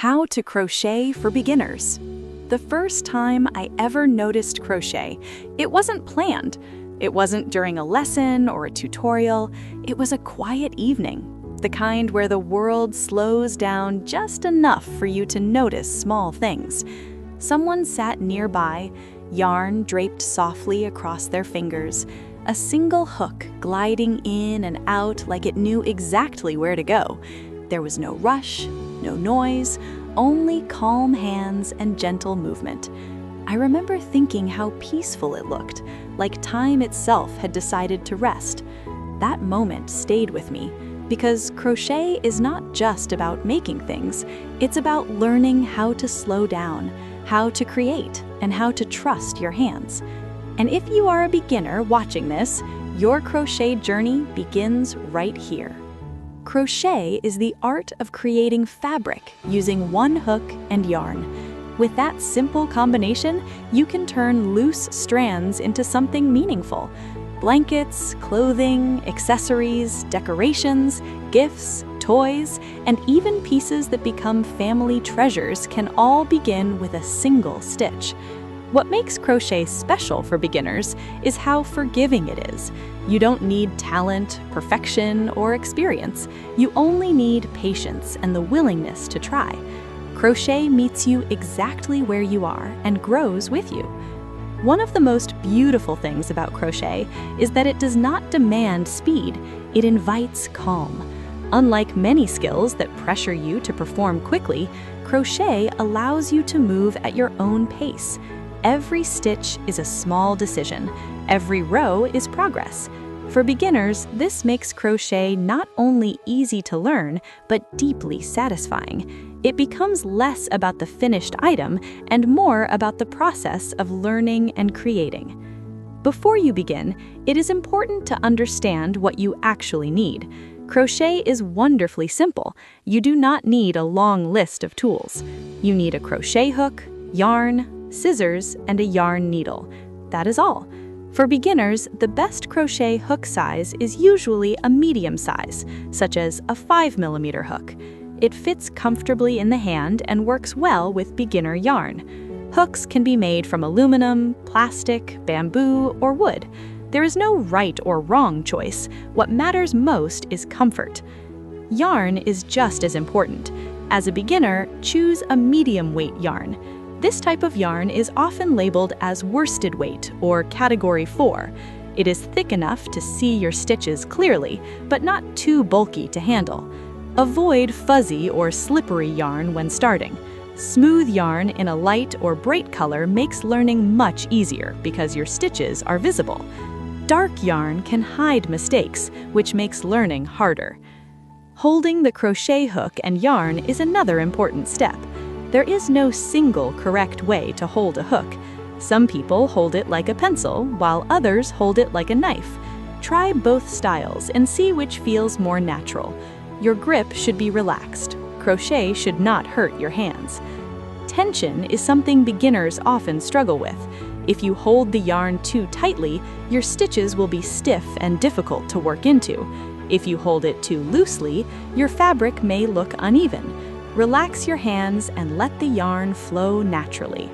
How to Crochet for Beginners. The first time I ever noticed crochet, it wasn't planned. It wasn't during a lesson or a tutorial. It was a quiet evening, the kind where the world slows down just enough for you to notice small things. Someone sat nearby, yarn draped softly across their fingers, a single hook gliding in and out like it knew exactly where to go. There was no rush, no noise, only calm hands and gentle movement. I remember thinking how peaceful it looked, like time itself had decided to rest. That moment stayed with me, because crochet is not just about making things, it's about learning how to slow down, how to create, and how to trust your hands. And if you are a beginner watching this, your crochet journey begins right here. Crochet is the art of creating fabric using one hook and yarn. With that simple combination, you can turn loose strands into something meaningful. Blankets, clothing, accessories, decorations, gifts, toys, and even pieces that become family treasures can all begin with a single stitch. What makes crochet special for beginners is how forgiving it is. You don't need talent, perfection, or experience. You only need patience and the willingness to try. Crochet meets you exactly where you are and grows with you. One of the most beautiful things about crochet is that it does not demand speed, it invites calm. Unlike many skills that pressure you to perform quickly, crochet allows you to move at your own pace. Every stitch is a small decision. Every row is progress. For beginners, this makes crochet not only easy to learn, but deeply satisfying. It becomes less about the finished item and more about the process of learning and creating. Before you begin, it is important to understand what you actually need. Crochet is wonderfully simple. You do not need a long list of tools. You need a crochet hook, yarn, scissors, and a yarn needle. That is all. For beginners, the best crochet hook size is usually a medium size, such as a 5mm hook. It fits comfortably in the hand and works well with beginner yarn. Hooks can be made from aluminum, plastic, bamboo, or wood. There is no right or wrong choice. What matters most is comfort. Yarn is just as important. As a beginner, choose a medium weight yarn. This type of yarn is often labeled as worsted weight or category 4. It is thick enough to see your stitches clearly, but not too bulky to handle. Avoid fuzzy or slippery yarn when starting. Smooth yarn in a light or bright color makes learning much easier because your stitches are visible. Dark yarn can hide mistakes, which makes learning harder. Holding the crochet hook and yarn is another important step. There is no single correct way to hold a hook. Some people hold it like a pencil, while others hold it like a knife. Try both styles and see which feels more natural. Your grip should be relaxed. Crochet should not hurt your hands. Tension is something beginners often struggle with. If you hold the yarn too tightly, your stitches will be stiff and difficult to work into. If you hold it too loosely, your fabric may look uneven. Relax your hands and let the yarn flow naturally.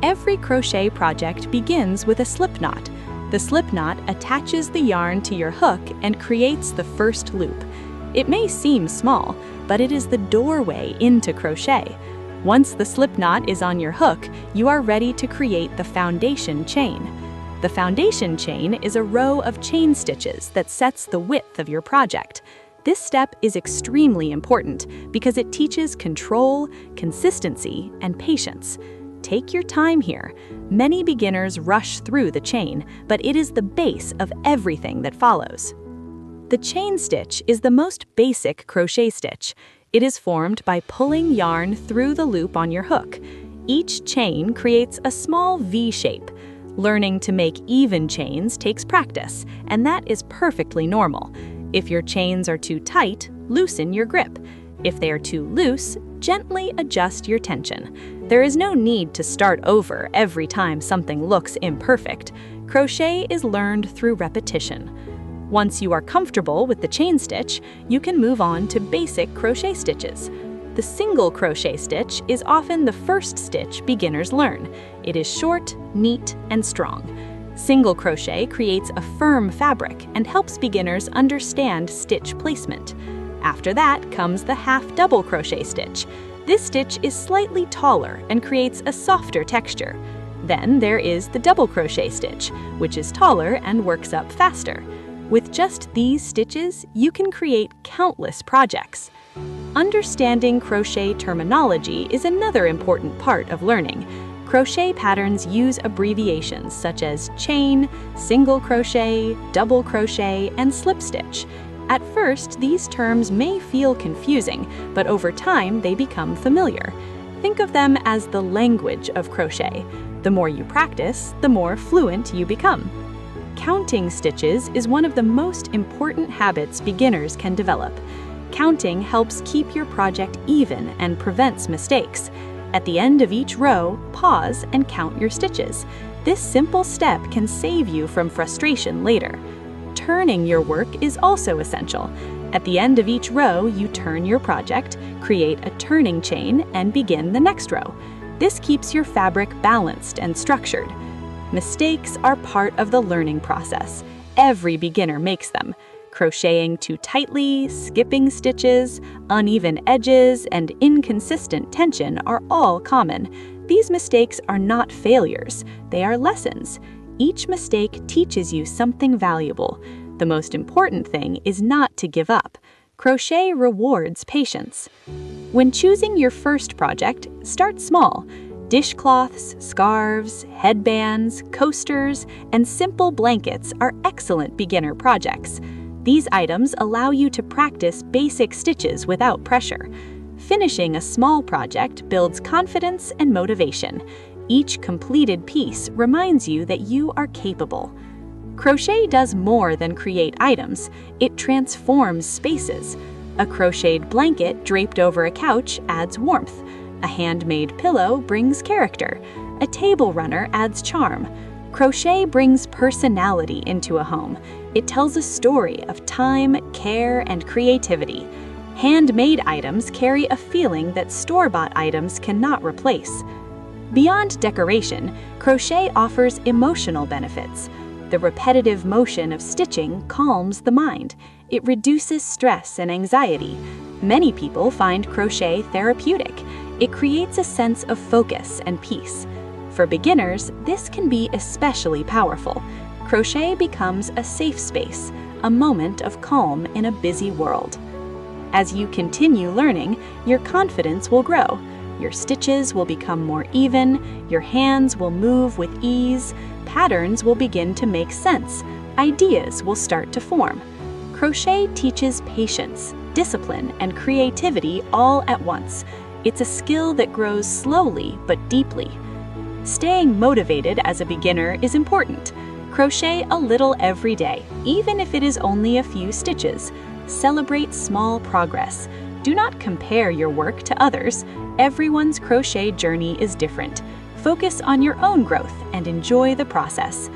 Every crochet project begins with a slip knot. The slip knot attaches the yarn to your hook and creates the first loop. It may seem small, but it is the doorway into crochet. Once the slip knot is on your hook, you are ready to create the foundation chain. The foundation chain is a row of chain stitches that sets the width of your project. This step is extremely important because it teaches control, consistency, and patience. Take your time here. Many beginners rush through the chain, but it is the base of everything that follows. The chain stitch is the most basic crochet stitch. It is formed by pulling yarn through the loop on your hook. Each chain creates a small V shape. Learning to make even chains takes practice, and that is perfectly normal. If your chains are too tight, loosen your grip. If they are too loose, gently adjust your tension. There is no need to start over every time something looks imperfect. Crochet is learned through repetition. Once you are comfortable with the chain stitch, you can move on to basic crochet stitches. The single crochet stitch is often the first stitch beginners learn. It is short, neat, and strong. Single crochet creates a firm fabric and helps beginners understand stitch placement. After that comes the half double crochet stitch. This stitch is slightly taller and creates a softer texture. Then there is the double crochet stitch, which is taller and works up faster. With just these stitches, you can create countless projects. Understanding crochet terminology is another important part of learning. Crochet patterns use abbreviations such as chain, single crochet, double crochet, and slip stitch. At first, these terms may feel confusing, but over time they become familiar. Think of them as the language of crochet. The more you practice, the more fluent you become. Counting stitches is one of the most important habits beginners can develop. Counting helps keep your project even and prevents mistakes. At the end of each row, pause and count your stitches. This simple step can save you from frustration later. Turning your work is also essential. At the end of each row, you turn your project, create a turning chain, and begin the next row. This keeps your fabric balanced and structured. Mistakes are part of the learning process. Every beginner makes them. Crocheting too tightly, skipping stitches, uneven edges, and inconsistent tension are all common. These mistakes are not failures, they are lessons. Each mistake teaches you something valuable. The most important thing is not to give up. Crochet rewards patience. When choosing your first project, start small. Dishcloths, scarves, headbands, coasters, and simple blankets are excellent beginner projects. These items allow you to practice basic stitches without pressure. Finishing a small project builds confidence and motivation. Each completed piece reminds you that you are capable. Crochet does more than create items, it transforms spaces. A crocheted blanket draped over a couch adds warmth. A handmade pillow brings character. A table runner adds charm. Crochet brings personality into a home. It tells a story of time, care, and creativity. Handmade items carry a feeling that store-bought items cannot replace. Beyond decoration, crochet offers emotional benefits. The repetitive motion of stitching calms the mind. It reduces stress and anxiety. Many people find crochet therapeutic. It creates a sense of focus and peace. For beginners, this can be especially powerful. Crochet becomes a safe space, a moment of calm in a busy world. As you continue learning, your confidence will grow. Your stitches will become more even, your hands will move with ease, patterns will begin to make sense, ideas will start to form. Crochet teaches patience, discipline, and creativity all at once. It's a skill that grows slowly but deeply. Staying motivated as a beginner is important. Crochet a little every day, even if it is only a few stitches. Celebrate small progress. Do not compare your work to others. Everyone's crochet journey is different. Focus on your own growth and enjoy the process.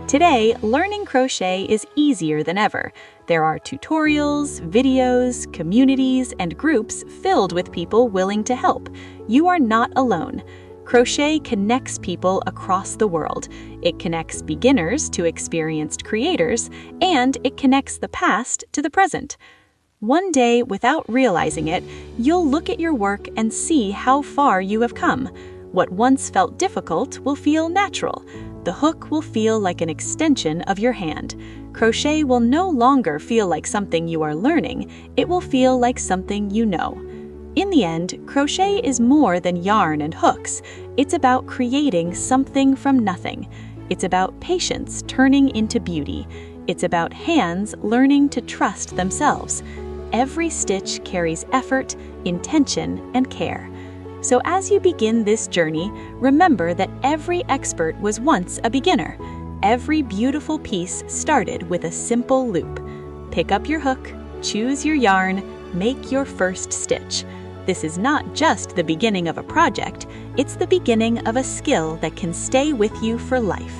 Today, learning crochet is easier than ever. There are tutorials, videos, communities, and groups filled with people willing to help. You are not alone. Crochet connects people across the world. It connects beginners to experienced creators, and it connects the past to the present. One day, without realizing it, you'll look at your work and see how far you have come. What once felt difficult will feel natural. The hook will feel like an extension of your hand. Crochet will no longer feel like something you are learning, it will feel like something you know. In the end, crochet is more than yarn and hooks. It's about creating something from nothing. It's about patience turning into beauty. It's about hands learning to trust themselves. Every stitch carries effort, intention, and care. So as you begin this journey, remember that every expert was once a beginner. Every beautiful piece started with a simple loop. Pick up your hook, choose your yarn, make your first stitch. This is not just the beginning of a project, it's the beginning of a skill that can stay with you for life.